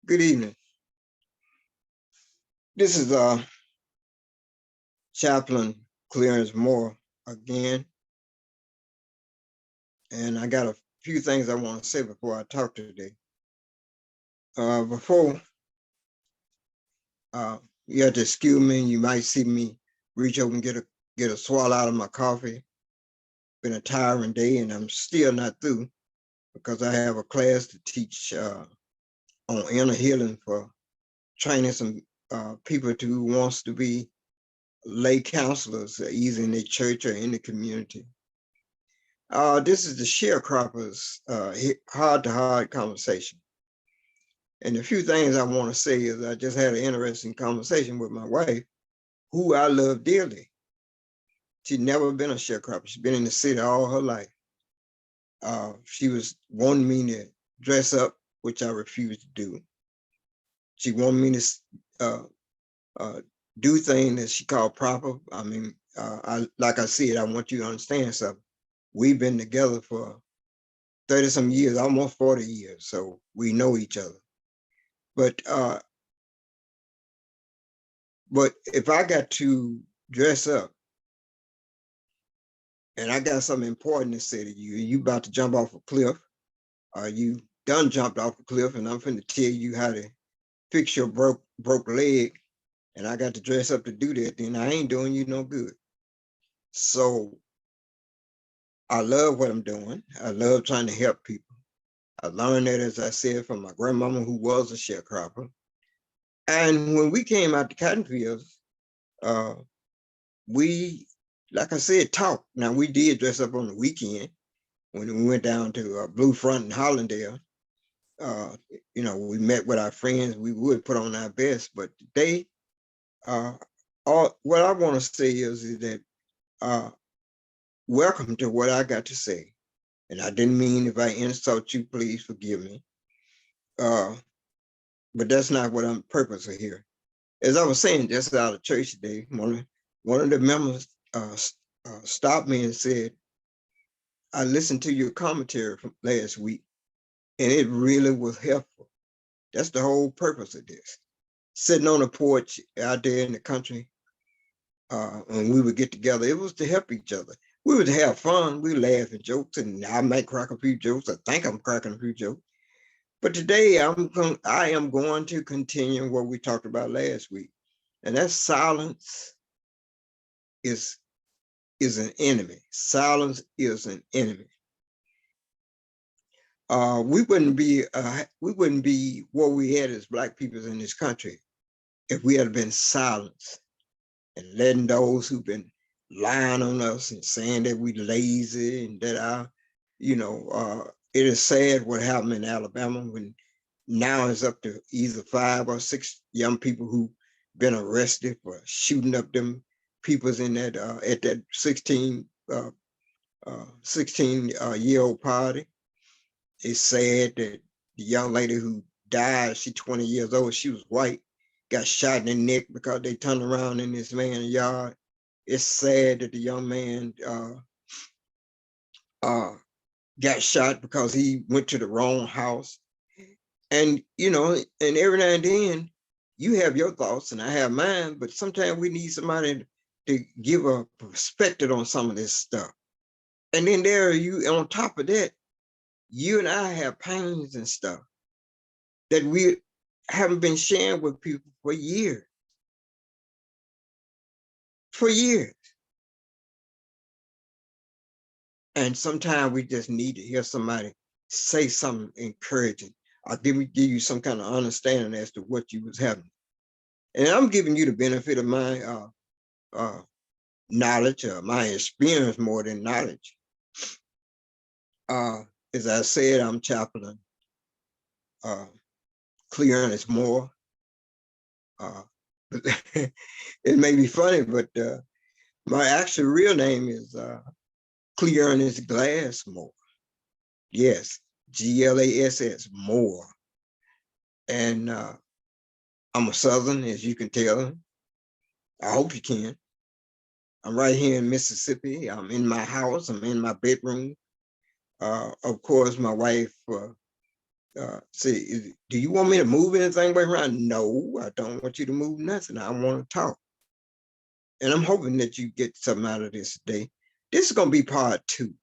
Good evening. This is Chaplain Clarence Moore again, and I got a few things I want to say before I talk today. Before you have to excuse me, you might see me reach over and get a swallow out of my coffee. Been a tiring day, and I'm still not through because I have a class to teach on inner healing for training some people who wants to be lay counselors, either in the church or in the community. This is the sharecroppers heart-to-heart conversation. And the few things I want to say is I just had an interesting conversation with my wife, who I love dearly. She'd never been a sharecropper. She's been in the city all her life. She was wanting me to dress up, which I refused to do. She wanted me to do things that she called proper. I mean, like I said, I want you to understand something. We've been together for 30 some years, almost 40 years. So we know each other. But if I got to dress up and I got something important to say to you, you about to jump off a cliff, or you done jumped off a cliff, and I'm finna tell you how to fix your broke leg, and I got to dress up to do that, then I ain't doing you no good. So I love what I'm doing. I love trying to help people. I learned that, as I said, from my grandmama, who was a sharecropper. And when we came out to cotton fields, we, like I said, talked. Now, we did dress up on the weekend when we went down to Blue Front in Hollandale. We met with our friends. We would put on our best, but today, what I want to say is that welcome to what I got to say. And I didn't mean, if I insult you, please forgive me. But that's not what I'm purposing here. As I was saying just out of church today, one of the members stopped me and said, I listened to your commentary from last week, and it really was helpful. That's the whole purpose of this. Sitting on a porch out there in the country, and we would get together, it was to help each other. We would have fun, we laugh and jokes, and I might crack a few jokes. I think I'm cracking a few jokes. But today I am going to continue what we talked about last week. And that silence is an enemy. Silence is an enemy. We wouldn't be what we had as Black people in this country if we had been silenced and letting those who've been lying on us and saying that we lazy and that it is sad what happened in Alabama, when now it's up to either 5 or 6 young people who've been arrested for shooting up them peoples in that at that 16-year-old party. It's sad that the young lady who died, she's 20 years old, she was white, got shot in the neck because they turned around in this man's yard. It's sad that the young man got shot because he went to the wrong house. And, and every now and then you have your thoughts and I have mine, but sometimes we need somebody to give a perspective on some of this stuff. And then there you, on top of that, you and I have pains and stuff that we haven't been sharing with people for years. For years. And sometimes we just need to hear somebody say something encouraging. Or give you some kind of understanding as to what you was having. And I'm giving you the benefit of my knowledge, my experience more than knowledge. As I said, I'm Chaplain Clarence Moore. It may be funny, but my actual real name is Clarence Glass Moore. Yes, Glass Moore. And I'm a Southern, as you can tell. I hope you can. I'm right here in Mississippi. I'm in my house. I'm in my bedroom. Of course, my wife say, do you want me to move anything back around? No, I don't want you to move nothing. I want to talk. And I'm hoping that you get something out of this today. This is going to be part two.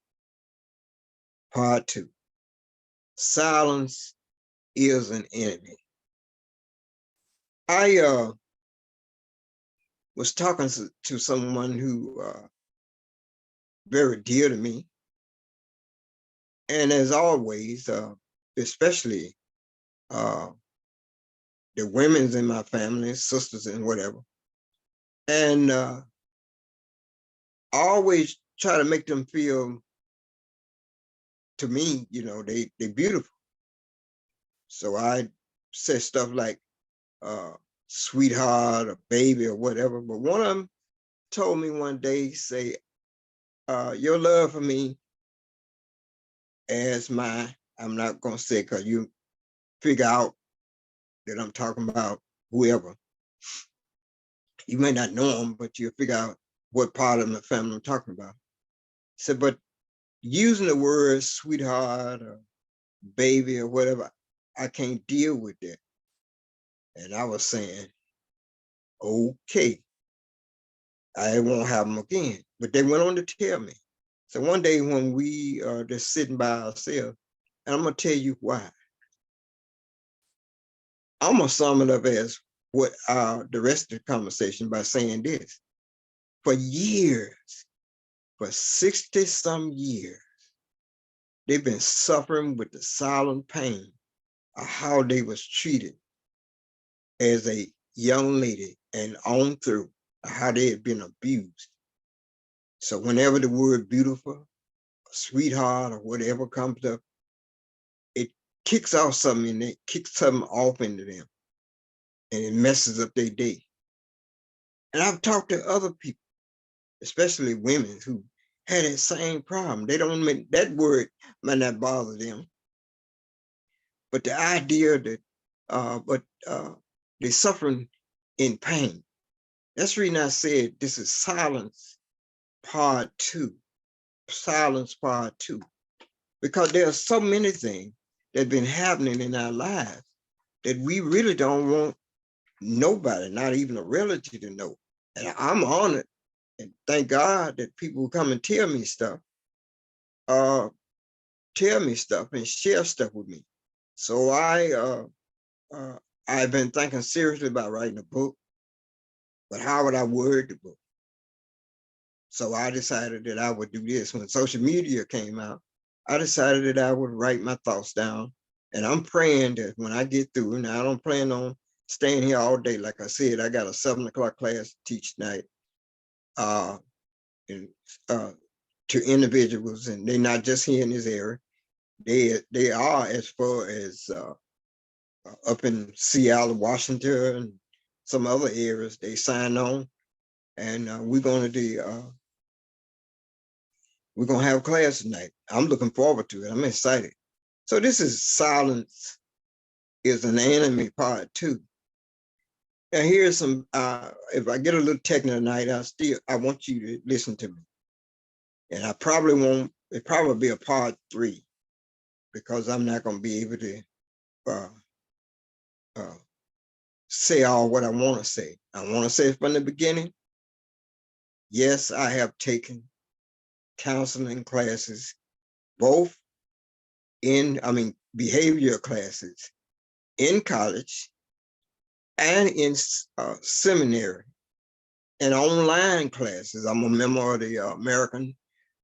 Part two. Silence is an enemy. I was talking to someone who very dear to me. And as always, especially the women's in my family, sisters and whatever. And I always try to make them feel, to me, they're beautiful. So I say stuff like sweetheart or baby or whatever. But one of them told me one day, say, your love for me as I'm not going to say because you figure out that I'm talking about whoever. You may not know them, but you'll figure out what part of the family I'm talking about. So, but using the word sweetheart or baby or whatever, I can't deal with that. And I was saying, okay, I won't have them again. But they went on to tell me. So one day when we are just sitting by ourselves, and I'm going to tell you why. I'm going to sum it up as what the rest of the conversation by saying this. For years, for 60 some years, they've been suffering with the silent pain of how they was treated as a young lady and on through how they had been abused. So whenever the word beautiful, sweetheart, or whatever comes up, it kicks off something and it kicks something off into them and it messes up their day. And I've talked to other people, especially women who had that same problem. They don't make that word might not bother them. But the idea that they're suffering in pain. That's the reason I said this is silence part two. Silence part two. Because there are so many things that have been happening in our lives that we really don't want nobody, not even a relative, to know. And I'm honored and thank God that people come and tell me stuff and share stuff with me. So I've been thinking seriously about writing a book, but how would I word the book? So I decided that I would do this. When social media came out, I decided that I would write my thoughts down. And I'm praying that when I get through, and I don't plan on staying here all day. Like I said, I got a 7 o'clock class to teach tonight and, to individuals, and they're not just here in this area. They are as far as up in Seattle, Washington, and some other areas. They sign on, and we're going to have class tonight. I'm looking forward to it. I'm excited. So this is Silence is an Enemy part two. Now here's some, if I get a little technical tonight, I want you to listen to me. And I probably won't, it probably be a part three because I'm not going to be able to say all what I want to say. I want to say from the beginning, yes, I have taken counseling classes, both behavior classes in college and in seminary and online classes. I'm a member of the American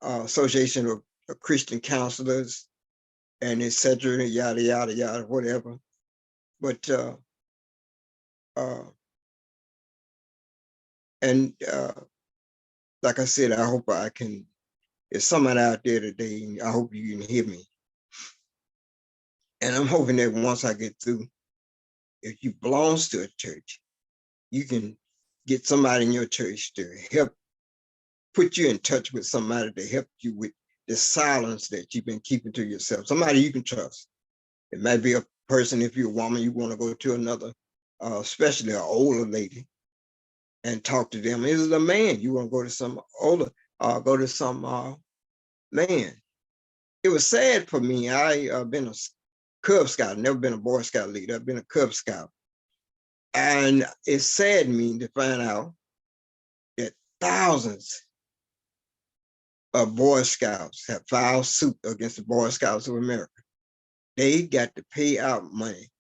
Association of Christian Counselors and et cetera, yada, yada, yada, whatever. But, like I said, I hope I can, there's somebody out there today, I hope you can hear me. And I'm hoping that once I get through, if you belong to a church, you can get somebody in your church to help put you in touch with somebody to help you with the silence that you've been keeping to yourself. Somebody you can trust. It might be a person, if you're a woman, you want to go to another, especially an older lady, and talk to them. If it's a man, you want to go to some older, go to some man. It was sad for me. I been a Cub Scout, never been a Boy Scout leader. I've been a Cub Scout. And it saddened me to find out that thousands of Boy Scouts have filed suit against the Boy Scouts of America. They got to pay out money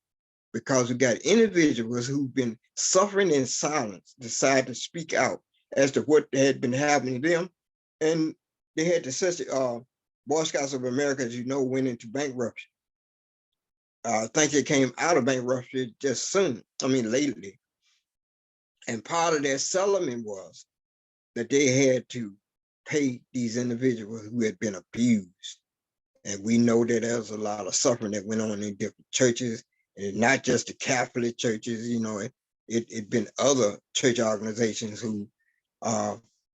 because we got individuals who've been suffering in silence decide to speak out as to what had been happening to them. And they had to such Boy Scouts of America, as you know, went into bankruptcy. I think they came out of bankruptcy just soon, lately. And part of their settlement was that they had to pay these individuals who had been abused. And we know that there's a lot of suffering that went on in different churches, and not just the Catholic churches, it been other church organizations who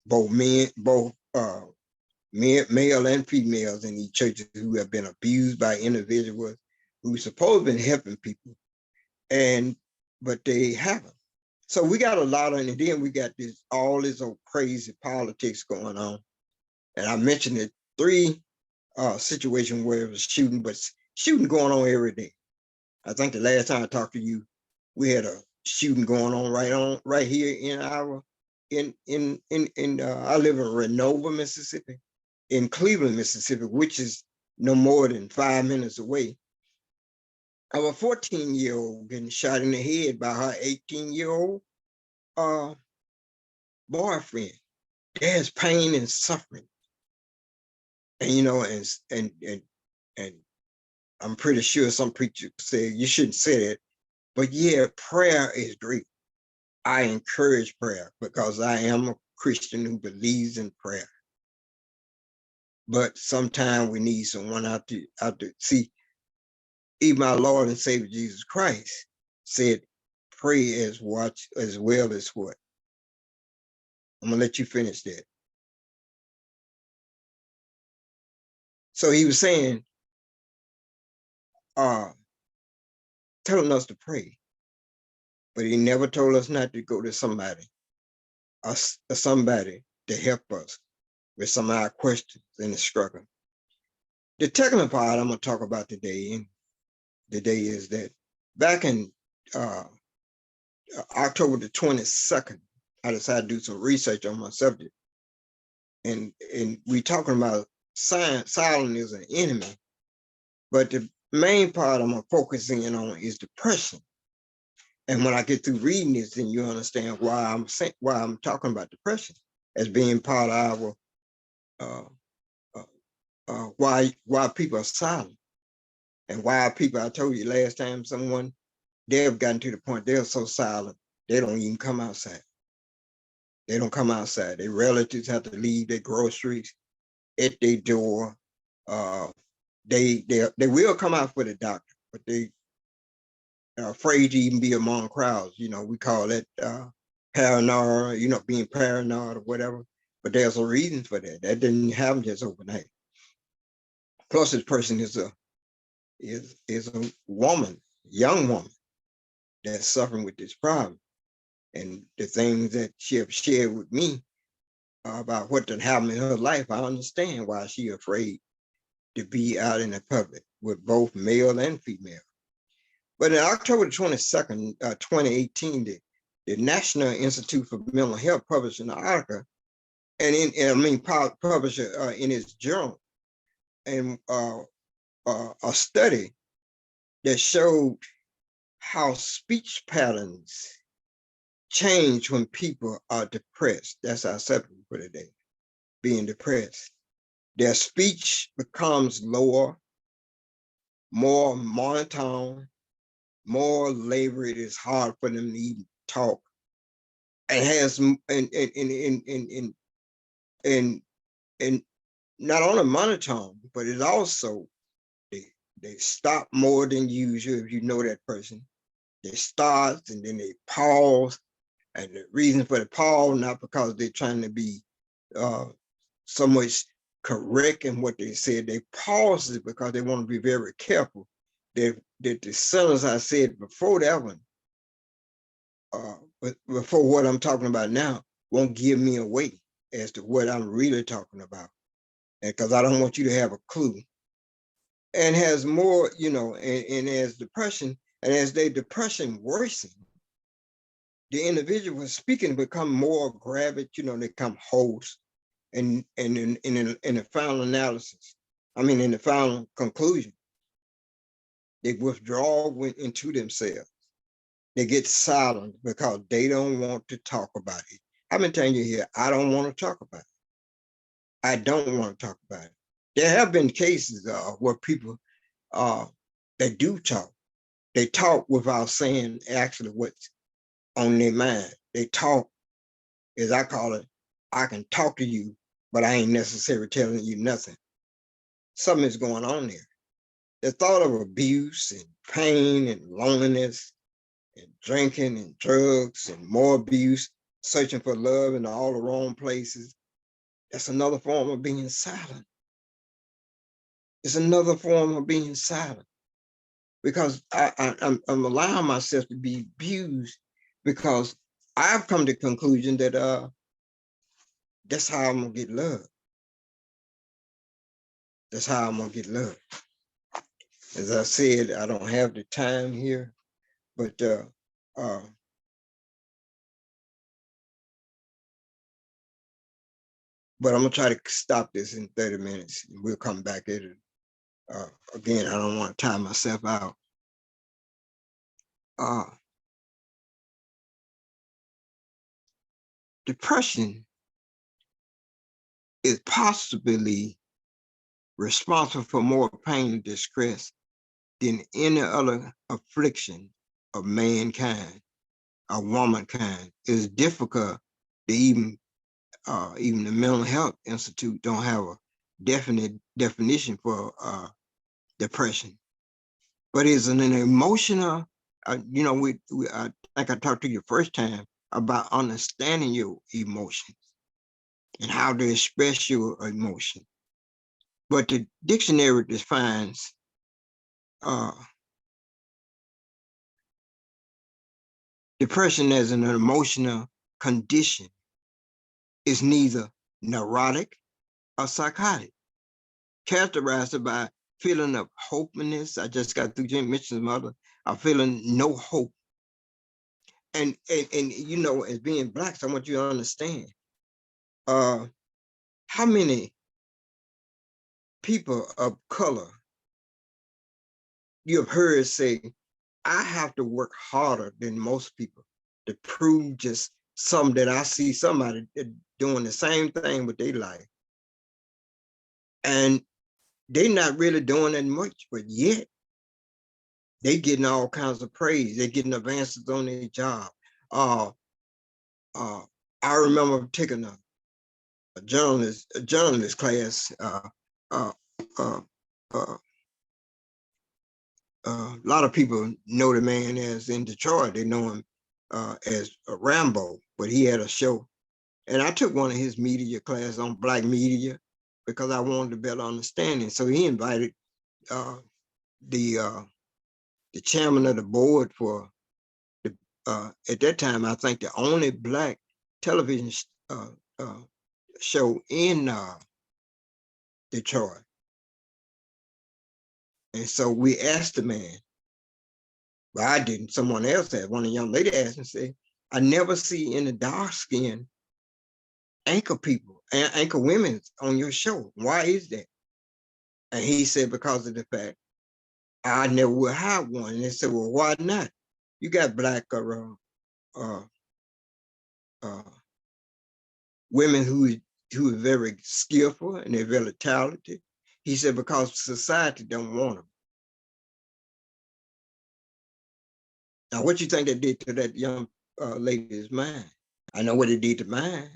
both male and females in these churches who have been abused by individuals who supposed to be helping people, but they haven't. So we got a lot of, and then we got all this old crazy politics going on. And I mentioned it 3 situations where it was shooting, but shooting going on every day. I think the last time I talked to you, we had a shooting going on right here in our I live in Renova, Mississippi, in Cleveland, Mississippi, which is no more than 5 minutes away. Of a 14-year-old getting shot in the head by her 18-year-old boyfriend. There's pain and suffering. And and I'm pretty sure some preachers say you shouldn't say that, but yeah, prayer is great. I encourage prayer because I am a Christian who believes in prayer. But sometimes we need someone out to see. Even my Lord and Savior Jesus Christ said, pray as well as what? I'm gonna let you finish that. So he was saying, telling us to pray, but he never told us not to go to somebody to help us with some of our questions in the struggle. The technical part I'm gonna talk about today is that back in October the 22nd, I decided to do some research on my subject. And we talking about silence is an enemy, but the main part I'm focusing in on is depression. And when I get through reading this, then you understand why I'm talking about depression as being part of our why people are silent, and why people. I told you last time, they've gotten to the point they're so silent they don't even come outside. They don't come outside. Their relatives have to leave their groceries at their door. They will come out for the doctor, but they are afraid to even be among crowds. We call that paranoia, being paranoid or whatever. But there's a reason for that. That didn't happen just overnight. Plus, this person is a woman, young woman, that's suffering with this problem. And the things that she have shared with me about what did happen in her life, I understand why she's afraid to be out in the public with both male and female. But in October 22nd, 2018, the National Institute for Mental Health published an article, published in its journal, and a study that showed how speech patterns change when people are depressed. That's our subject for today, being depressed. Their speech becomes lower, more monotone, more labored. It is hard for them to even talk, and has and not only monotone, but it also they stop more than usual. If you know that person, they start and then they pause, and the reason for the pause not because they're trying to be so much correct in what they said. They pause it because they want to be very careful that the sentence I said before that one, but before what I'm talking about now, won't give me away as to what I'm really talking about. And because I don't want you to have a clue and has more, and as depression, and as their depression worsen, the individual speaking become more graphic, they become host, and in the final analysis, in the final conclusion, they withdraw into themselves. They get silent because they don't want to talk about it. I've been telling you here, I don't want to talk about it. I don't want to talk about it. There have been cases where people they do talk. They talk without saying actually what's on their mind. They talk, as I call it, I can talk to you, but I ain't necessarily telling you nothing. Something is going on there. The thought of abuse and pain and loneliness and drinking and drugs and more abuse, searching for love in all the wrong places, that's another form of being silent. It's another form of being silent, because I'm allowing myself to be abused because I've come to the conclusion that that's how I'm gonna get love. That's how I'm gonna get love. As I said, I don't have the time here, but I'm gonna try to stop this in 30 minutes, and we'll come back at it. Again, I don't want to tie myself out. Depression is possibly responsible for more pain and distress than any other affliction of mankind, of womankind. It's difficult to even the Mental Health Institute don't have a definite definition for depression, but it's an emotional. I think I talked to you first time about understanding your emotions and how to express your emotion. But the dictionary defines depression as an emotional condition. Is neither neurotic or psychotic, characterized by feeling of hopelessness. I just got through Jim Mitchell's mother. I'm feeling no hope. And as being Black, so I want you to understand how many people of color you have heard say, I have to work harder than most people to prove just something that I see somebody doing the same thing with their life. And they're not really doing that much, but yet they getting all kinds of praise. They're getting advances on their job. I remember taking a journalist class. A lot of people know the man as in Detroit. They know him as Rambo, but he had a show. And I took one of his media classes on Black media because I wanted a better understanding. So he invited the chairman of the board for at that time, I think the only Black television show in Detroit. And so we asked the man, well, I didn't, someone else had, one of the young lady asked and said, I never see any dark skinned anchor people, anchor women on your show. Why is that? And he said, because of the fact I never would have one. And they said, well, why not? You got Black women who are very skillful and they're very talented. He said, because society don't want them. Now, what you think that did to that young lady's mind? I know what it did to mine.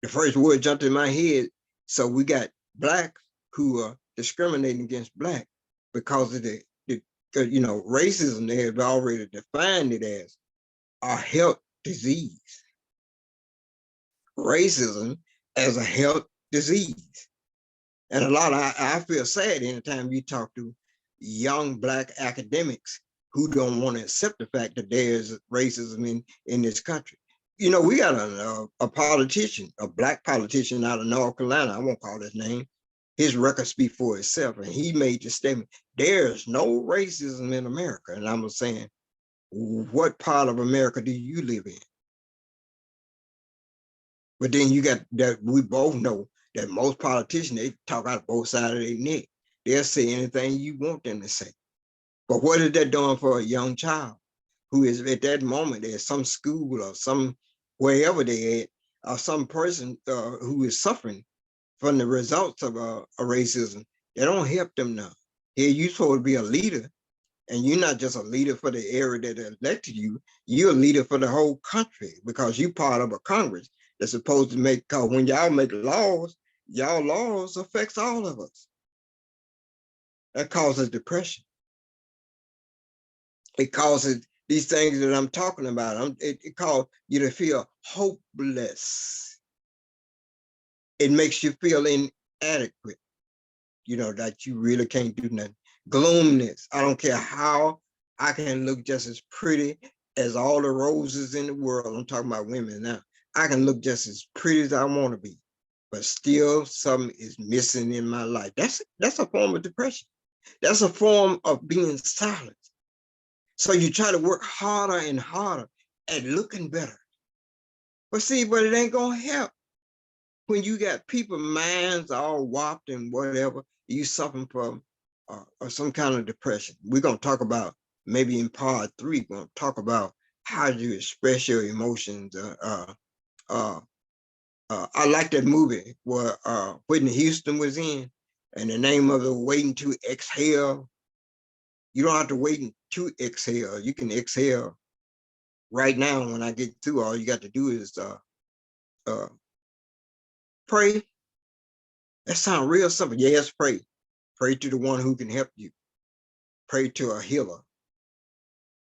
The first word jumped in my head. So we got Blacks who are discriminating against Black because of the racism. They have already defined it as a health disease. Racism as a health disease. And a lot of, I feel sad anytime you talk to young Black academics who don't want to accept the fact that there's racism in this country. We got a politician, a Black politician out of North Carolina. I won't call his name, his record speak for itself. And he made the statement, there's no racism in America. And I'm saying, what part of America do you live in? But then you got that, we both know that most politicians, they talk out both sides of their neck. They'll say anything you want them to say. But what is that doing for a young child who is at that moment at some school or some wherever they at, or some person who is suffering from the results of a racism? They don't help them now. Here, you're supposed to be a leader, and you're not just a leader for the area that elected you. You're a leader for the whole country because you're part of a Congress that's supposed to make. Because when y'all make laws, y'all laws affects all of us. That causes depression. It causes these things that I'm talking about. It causes you to feel hopeless. It makes you feel inadequate, that you really can't do nothing. Gloomness. I don't care how I can look just as pretty as all the roses in the world. I'm talking about women now. I can look just as pretty as I want to be, but still something is missing in my life. That's a form of depression. That's a form of being silent. So you try to work harder and harder at looking better. But it ain't gonna help when you got people minds all warped and whatever. You suffering from or some kind of depression. We're gonna talk about maybe in part 3. We're gonna talk about how you express your emotions. I like that movie where Whitney Houston was in, and the name of it, Waiting to Exhale. You don't have to wait to exhale. You can exhale right now. When I get through, all you got to do is pray. That sounds real simple. Yes, pray. Pray to the one who can help you. Pray to a healer.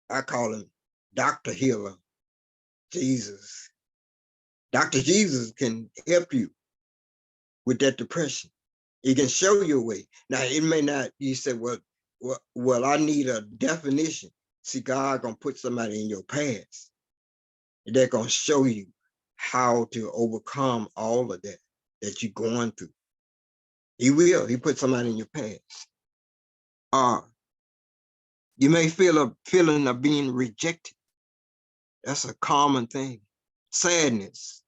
I call him Dr. Healer, Jesus. Dr. Jesus can help you with that depression. He can show you a way. Now, it may not, you say, well, I need a definition. See, God gonna put somebody in your past. They're gonna show you how to overcome all of that you're going through. He will. He put somebody in your past. You may feel a feeling of being rejected. That's a common thing. Sadness,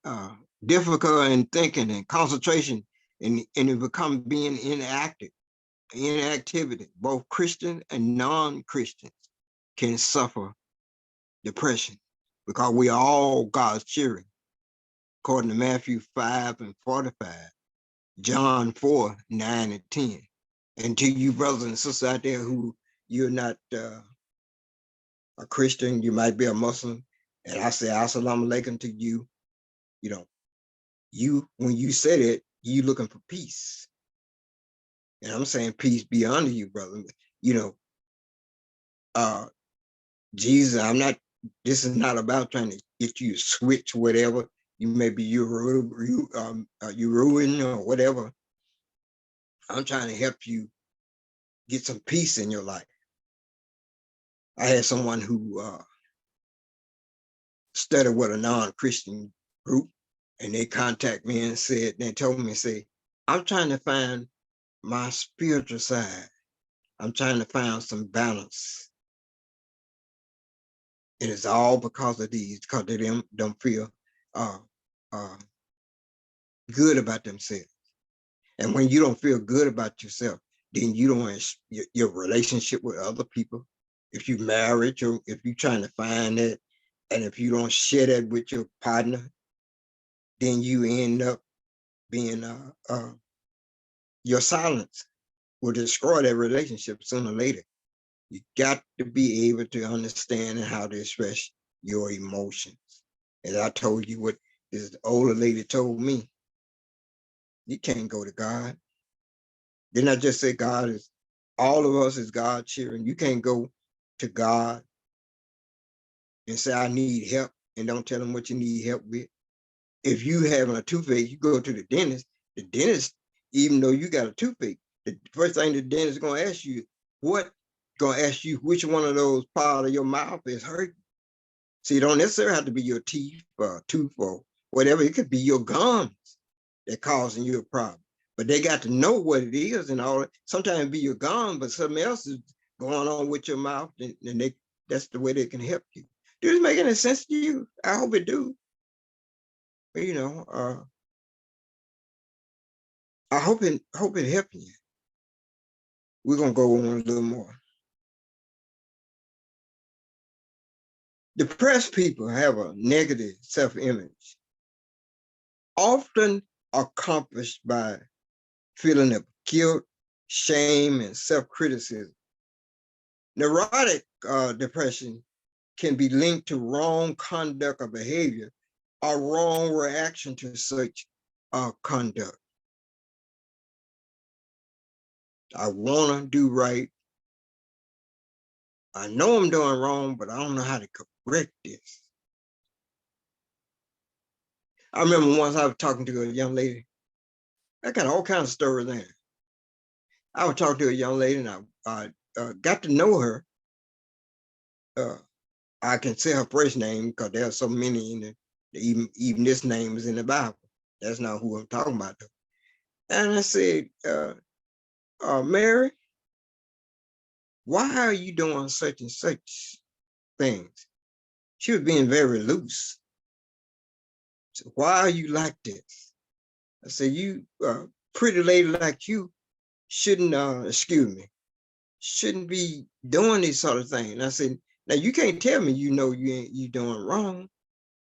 difficult in thinking and concentration, and it become being inactive. Inactivity. Both Christian and non-Christians can suffer depression because we are all God's children, according to Matthew 5:45, John 4:9-10. And to you brothers and sisters out there who you're not a Christian, you might be a Muslim, and I say assalamu alaikum to you. When you said it, you looking for peace. And I'm saying peace be unto you, brother. Jesus, this is not about trying to get you to switch whatever. You may be you ruin or whatever. I'm trying to help you get some peace in your life. I had someone who studied with a non-Christian group, and they contact me and they told me, I'm trying to find my spiritual side. I'm trying to find some balance. And it's all because of these, because they don't feel good about themselves. And when you don't feel good about yourself, then you don't your relationship with other people. If you married, or if you're trying to find it, and if you don't share that with your partner, then you end up being your silence will destroy that relationship sooner or later. You got to be able to understand how to express your emotions. As I told you what this older lady told me, you can't go to God. Didn't I just say God is, all of us is God's children? You can't go to God and say, I need help, and don't tell him what you need help with. If you having a toothache, you go to the dentist. The dentist, even though you got a toothache, the first thing the dentist is going to ask you, which one of those parts of your mouth is hurting. So you don't necessarily have to be your teeth or tooth or whatever. It could be your gums that causing you a problem. but they got to know what it is and all. Sometimes it be you're gone, but something else is going on with your mouth, and that's the way they can help you. Does this make any sense to you? I hope it do. You know, I hope it helped you. We're gonna go on a little more. Depressed people have a negative self-image, often accomplished by feeling of guilt, shame, and self-criticism. Neurotic depression can be linked to wrong conduct or behavior or wrong reaction to such conduct. I want to do right. I know I'm doing wrong, but I don't know how to correct this. I remember once I was talking to a young lady. I got all kinds of stories there. I was talking to a young lady, and I got to know her. I can say her first name because there are so many in the even this name is in the Bible. That's not who I'm talking about though. And I said, Mary, why are you doing such and such things? She was being very loose. So why are you like this? I said, you pretty lady like you shouldn't, excuse me, shouldn't be doing these sort of things. And I said, now you can't tell me you know you doing wrong.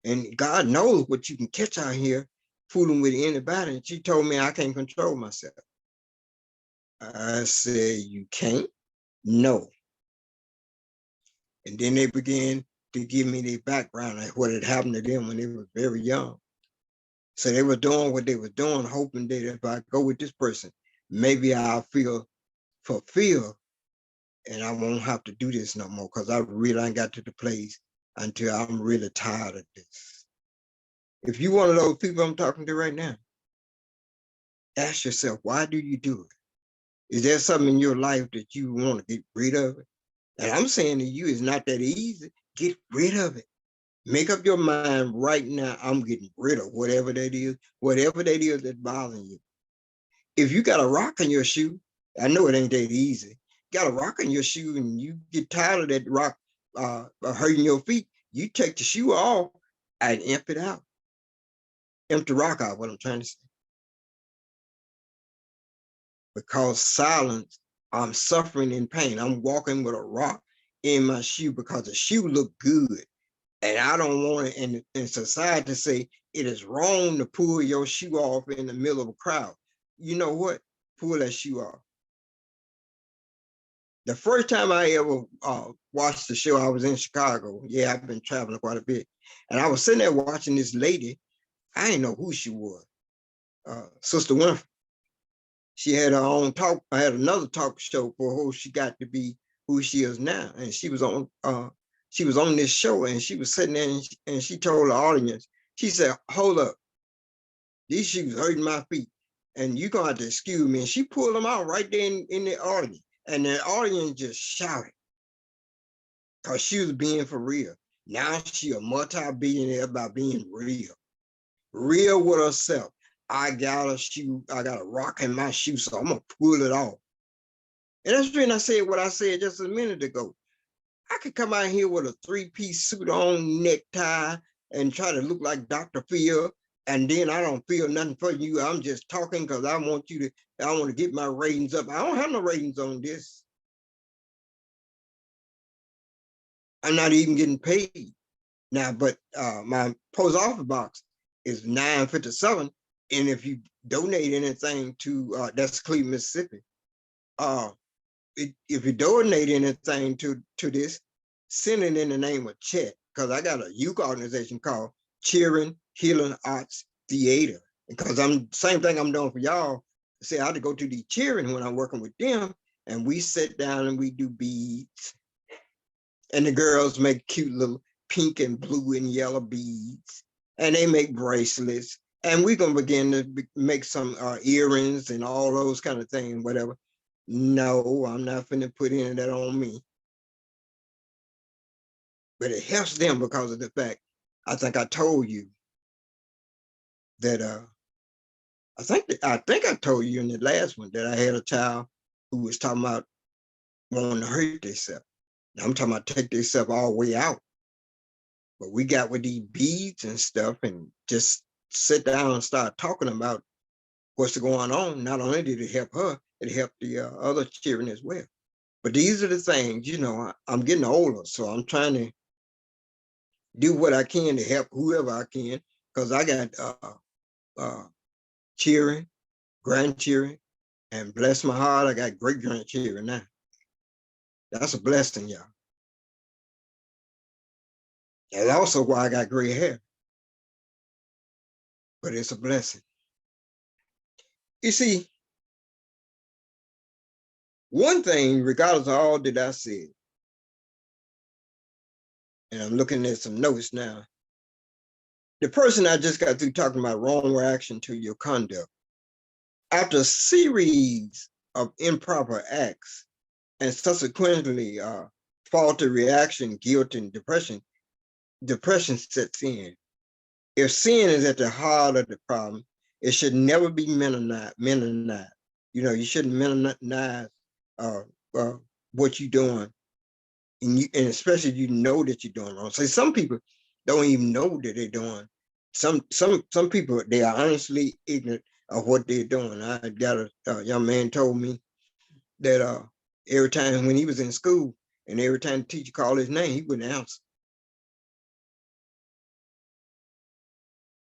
And God knows what you can catch out here fooling with anybody. And she told me I can't control myself. I said, you can't? No. And then they began to give me their background, like what had happened to them when they were very young. So they were doing what they were doing, hoping that if I go with this person, maybe I'll feel fulfilled and I won't have to do this no more because I really ain't got to the place until I'm really tired of this. If you one of those people I'm talking to right now, ask yourself, why do you do it? Is there something in your life that you want to get rid of it? And I'm saying to you, it's not that easy. Get rid of it. Make up your mind right now, I'm getting rid of whatever that is that's bothering you. If you got a rock in your shoe, I know it ain't that easy. You got a rock in your shoe and you get tired of that rock hurting your feet, you take the shoe off and empty it out. Empty rock out, what I'm trying to say. Because silence, I'm suffering in pain. I'm walking with a rock in my shoe because the shoe look good. And I don't want it in society to say it is wrong to pull your shoe off in the middle of a crowd. You know what? Pull that shoe off. The first time I ever watched the show, I was in Chicago. Yeah, I've been traveling quite a bit. And I was sitting there watching this lady. I didn't know who she was. Sister Winfrey. She had her own talk. I had another talk show for who she got to be who she is now. And she was on this show and she was sitting there and she told the audience, she said, hold up, these shoes hurting my feet. And you're gonna have to excuse me. And she pulled them out right there in the audience. And the audience just shouted because she was being for real. Now she a multi-billionaire by being real. Real with herself. I got a rock in my shoe, so I'm gonna pull it off. And that's when I said what I said just a minute ago. I could come out here with a three-piece suit on, necktie, and try to look like Dr. Phil, and then I don't feel nothing for you. I'm just talking because I want to get my ratings up. I don't have no ratings on this. I'm not even getting paid now, but my post office box is 957. And if you donate anything to that's Cleveland, Mississippi, if you donate anything to this, send it in the name of Chet, because I got a youth organization called Cheering Healing Arts Theater. Because I'm same thing I'm doing for y'all. Say I had to go to the cheering when I'm working with them, and we sit down and we do beads, and the girls make cute little pink and blue and yellow beads, and they make bracelets, and we're gonna begin to make some earrings and all those kind of things, whatever. No, I'm not finna put any of that on me. But it helps them because of the fact, I think I told you that I think I told you in the last one that I had a child who was talking about wanting to hurt themselves. I'm talking about take themselves all the way out. But we got with these beads and stuff and just sit down and start talking about what's going on. Not only did it help her, it helped the other children as well. But these are the things, I'm getting older, so I'm trying to do what I can to help whoever I can, because I got children, grandchildren, and bless my heart, I got great grandchildren now. That's a blessing, y'all. That's also why I got gray hair. But it's a blessing. You see, one thing, regardless of all that I said, and I'm looking at some notes now, the person I just got through talking about wrong reaction to your conduct, after a series of improper acts and subsequently faulty reaction, guilt, and depression sets in. If sin is at the heart of the problem, it should never be minimized. You shouldn't minimize what you're doing, and especially if you know that you're doing wrong. So some people don't even know that they're doing. Some people, they are honestly ignorant of what they're doing. I got a young man told me that every time when he was in school and every time the teacher called his name, he wouldn't answer.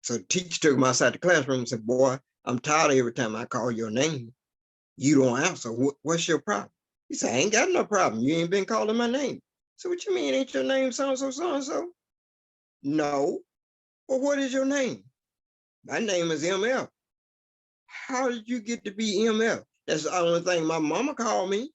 So the teacher took him outside the classroom and said, "Boy, I'm tired of every time I call your name, you don't answer. What's your problem?" He said, "I ain't got no problem. You ain't been calling my name." So what you mean, ain't your name so-and-so, so-and-so? No. Well, what is your name? My name is MF. How did you get to be MF? That's the only thing my mama called me.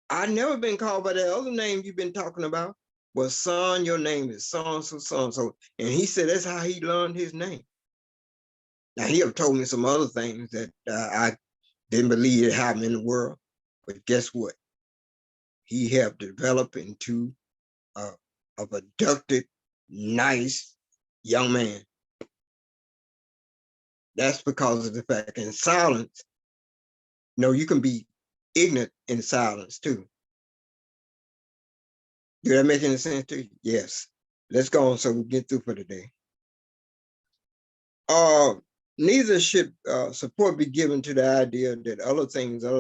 I never been called by that other name you've been talking about. Well, son, your name is so-and-so, so-and-so. And he said that's how he learned his name. Now, he have told me some other things that I didn't believe it happened in the world. But guess what? He have developed into a productive, nice young man. That's because of the fact in silence, you can be ignorant in silence too. Do that make any sense to you? Yes. Let's go on so we get through for today. Neither should support be given to the idea that other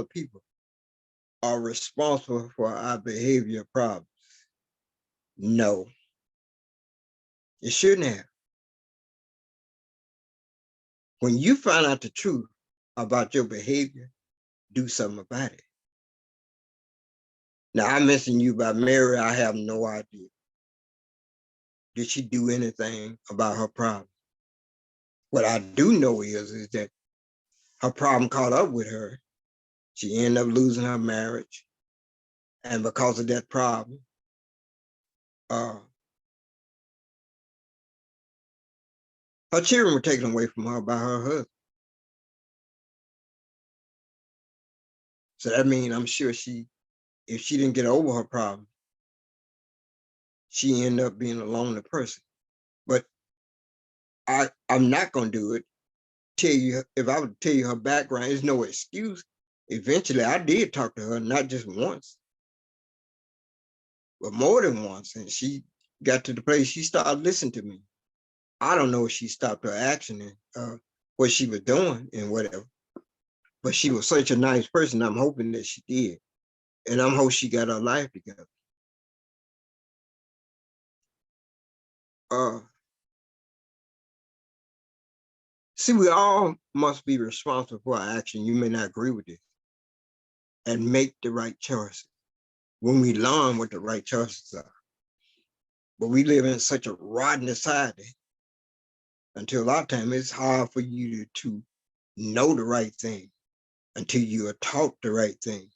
people are responsible for our behavior problems. No, it shouldn't have. When you find out the truth about your behavior, do something about it. Now, I mentioned you about Mary. I have no idea. Did she do anything about her problem? What I do know is that her problem caught up with her. She ended up losing her marriage. And because of that problem, her children were taken away from her by her husband. So that means I'm sure if she didn't get over her problem, she ended up being a lonely person. But I'm not going to do it. If I would tell you her background, there's no excuse. Eventually, I did talk to her, not just once, but more than once. And she got to the place she started listening to me. I don't know if she stopped her action and what she was doing and whatever, but she was such a nice person. I'm hoping that she did. And I'm hoping she got her life together. See, we all must be responsible for our action. You may not agree with this. And make the right choices when we learn what the right choices are. But we live in such a rotten society until a lot of times it's hard for you to know the right thing until you are taught the right thing.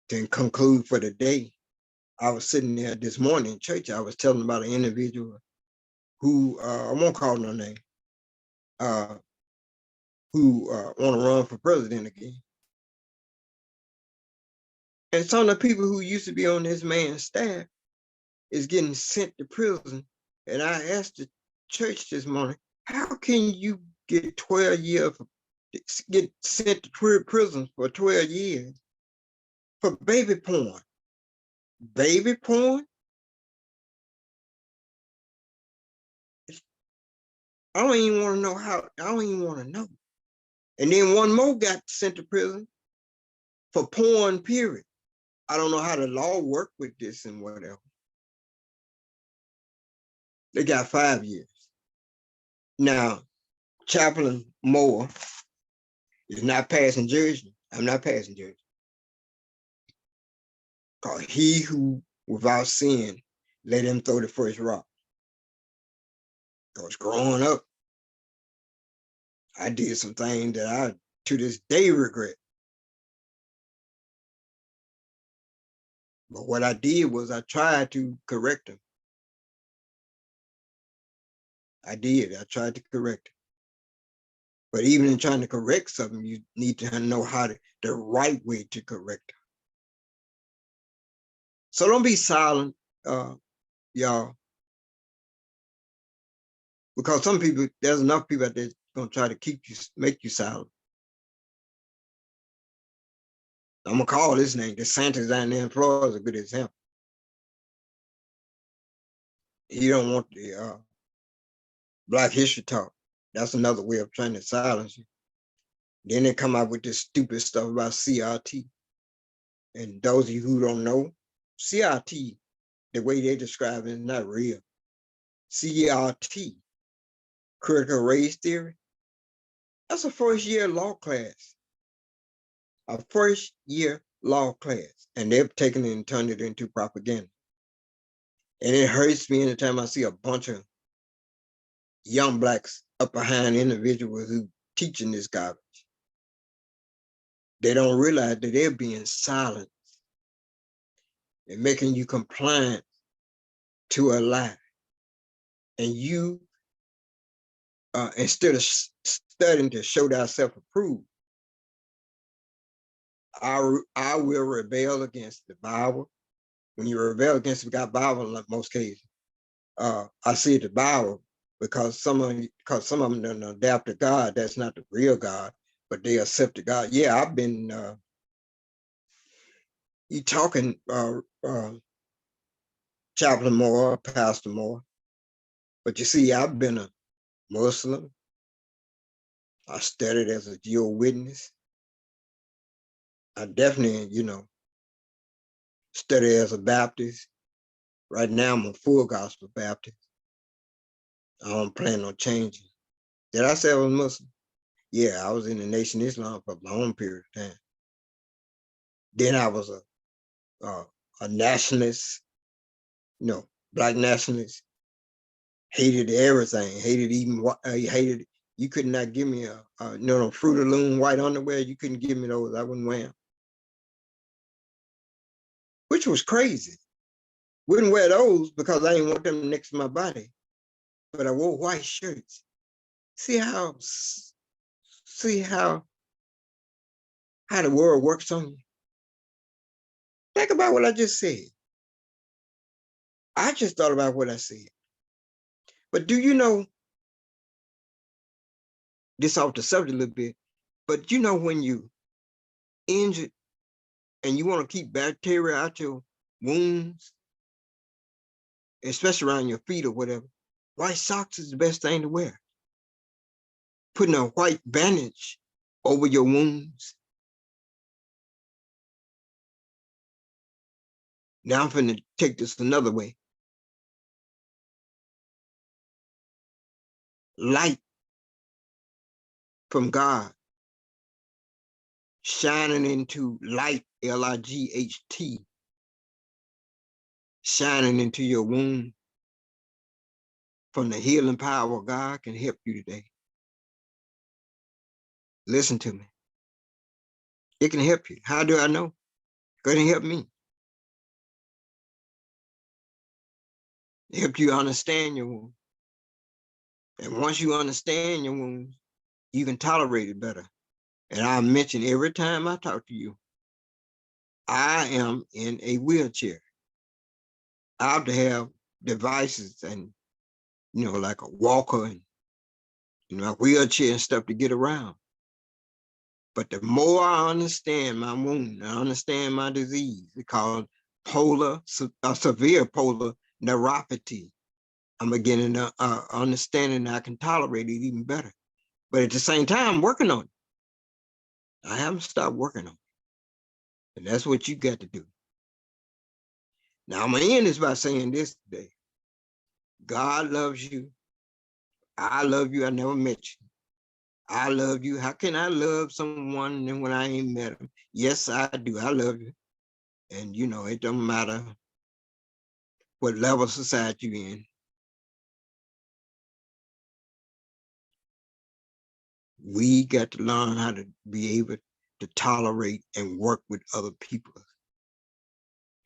Then conclude for the day. I was sitting there this morning in church. I was telling about an individual who, I won't call no name, who want to run for president again. And some of the people who used to be on this man's staff is getting sent to prison. And I asked the church this morning, How can you get 12 years, get sent to prison for 12 years for baby porn? Baby porn? I don't even want to know how, I don't even want to know. And then one more got sent to prison for porn, period. I don't know how the law work with this and whatever. They got 5 years. Now, Chaplain Moore is not passing judgment. I'm not passing judgment. Because he who without sin, let him throw the first rock. Because growing up, I did some things that I, to this day, regret. But what I did was I tried to correct them. I did. I tried to correct it. But even in trying to correct something, you need to know how to, the right way to correct it. So don't be silent, y'all. Because some people, there's enough people out there gonna try to keep you, make you silent. I'm gonna call this name. DeSantis down there in Florida is a good example. He don't want the Black History talk. That's another way of trying to silence you. Then they come out with this stupid stuff about CRT. And those of you who don't know, CRT, the way they describe it, is not real. CRT, critical race theory, that's a first-year law class. A first-year law class. And they've taken it and turned it into propaganda. And it hurts me anytime I see a bunch of young Blacks up behind individuals who teaching this garbage. They don't realize that they're being silent and making you compliant to a lie. And you, instead of studying to show thyself approved, I will rebel against the Bible. When you rebel against the Bible, in most cases, I see the Bible because some of them don't adapt to God. That's not the real God, but they accept the God. Yeah, I've been you talking Chaplain Moore, Pastor Moore, but you see, I've been a Muslim. I studied as a Jehovah's Witness. I definitely, study as a Baptist. Right now, I'm a full gospel Baptist. I don't plan on changing. Did I say I was Muslim? Yeah, I was in the Nation of Islam for a long period of time. Then I was a nationalist, Black nationalist. Hated everything. Hated even. Hated. You could not give me a Fruit of the Loom white underwear. You couldn't give me those. I wouldn't wear them. Which was crazy. Wouldn't wear those because I didn't want them next to my body. But I wore white shirts. See how the world works on you? Think about what I just said. I just thought about what I said. But do you know, this off the subject a little bit, but when you injured and you want to keep bacteria out your wounds, especially around your feet or whatever, white socks is the best thing to wear. Putting a white bandage over your wounds. Now I'm finna take this another way. Light from God shining into light, L-I-G-H-T, shining into your wound from the healing power of God can help you today. Listen to me. It can help you. How do I know? Go ahead and help me. Help you understand your wound. And once you understand your wounds, you can tolerate it better. And I mention every time I talk to you, I am in a wheelchair. I have to have devices and, like a walker and my wheelchair and stuff to get around. But the more I understand my wound, I understand my disease, it's called severe polar neuropathy. I'm beginning to understanding I can tolerate it even better. But at the same time, I'm working on it. I haven't stopped working on it. And that's what you got to do. Now, I'm going to end this by saying this today. God loves you. I love you. I never met you. I love you. How can I love someone when I ain't met them? Yes, I do. I love you. And, you know, it don't matter what level of society you're in. We got to learn how to be able to tolerate and work with other people.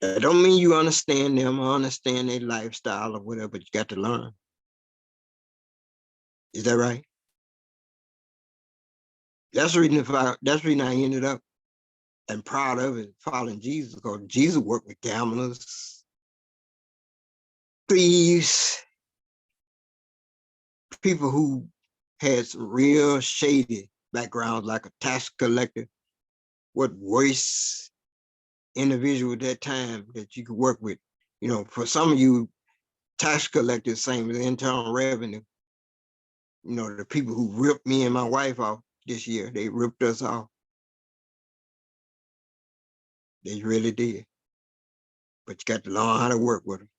That don't mean you understand them or understand their lifestyle or whatever, but you got to learn. Is that right? That's the reason I ended up and proud of it, following Jesus, because Jesus worked with gamblers, thieves, people who had some real shady backgrounds, like a tax collector. What worse individual at that time that you could work with? You know, for some of you, tax collectors, same as internal revenue. You know, the people who ripped me and my wife off this year, they ripped us off. They really did. But you got to learn how to work with them.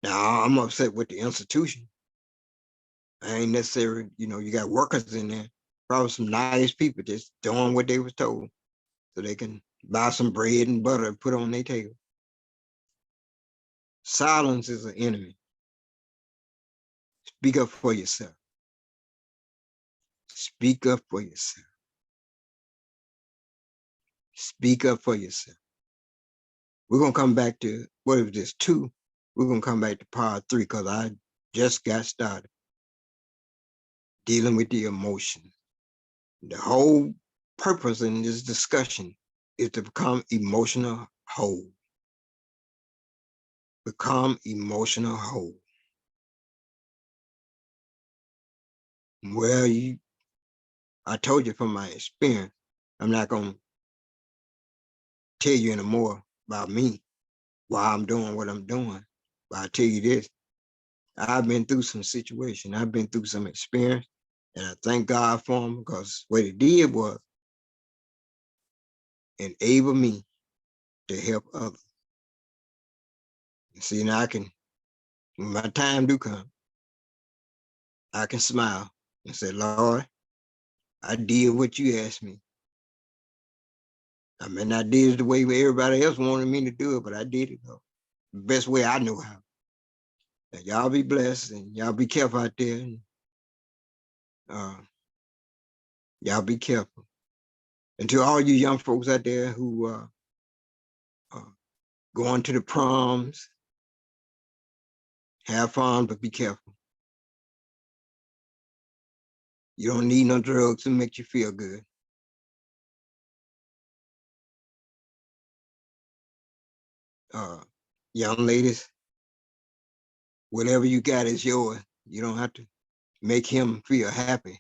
Now, I'm upset with the institution. I ain't necessarily, you know, you got workers in there, probably some nice people just doing what they was told so they can buy some bread and butter and put on their table. Silence is an enemy. Speak up for yourself. Speak up for yourself. Speak up for yourself. We're going to come back to, what is this, 2? We're going to come back to part 3 because I just got started dealing with the emotion. The whole purpose in this discussion is to become emotional whole. Become emotional whole. Well, I told you from my experience, I'm not going to tell you anymore about me, why I'm doing what I'm doing. But I tell you this, I've been through some situation. I've been through some experience, and I thank God for them because what it did was enable me to help others. See, now I can, when my time do come, I can smile and say, Lord, I did what you asked me. I mean, I did it the way everybody else wanted me to do it, but I did it though, the best way I knew how. Now, y'all be blessed and y'all be careful out there. And, y'all be careful. And to all you young folks out there who going to the proms, have fun, but be careful. You don't need no drugs to make you feel good. Young ladies, whatever you got is yours. You don't have to make him feel happy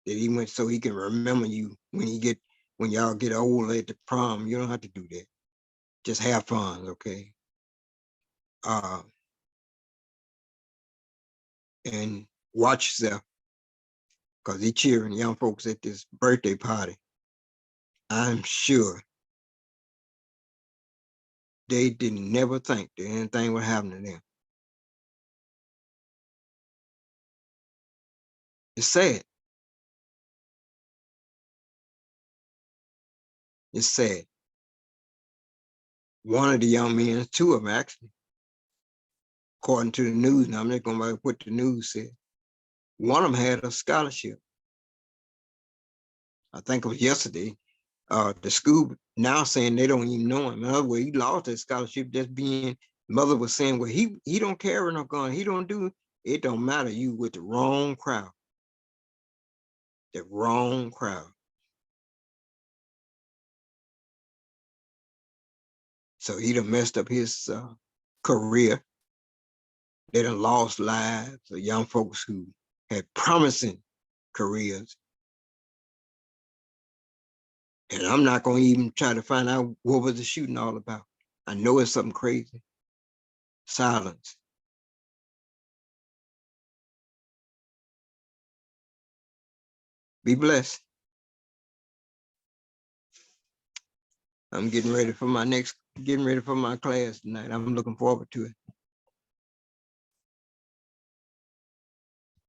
that he went so he can remember you when y'all get older at the prom. You don't have to do that. Just have fun, okay? And watch yourself, because he cheering young folks at this birthday party. I'm sure they didn't never think that anything would happen to them. It's sad. It's sad. One of the young men, 2 of them actually, according to the news, now I'm not going to what the news said, one of them had a scholarship. I think it was yesterday. The school now saying they don't even know him. In other words, he lost that scholarship just being, mother was saying, well, he don't carry no gun. He don't do, it don't matter. You with the wrong crowd. The wrong crowd. So he done messed up his career. They done lost lives of young folks who had promising careers. And I'm not going to even try to find out what was the shooting all about. I know it's something crazy. Silence. Be blessed. I'm getting ready for my class tonight. I'm looking forward to it.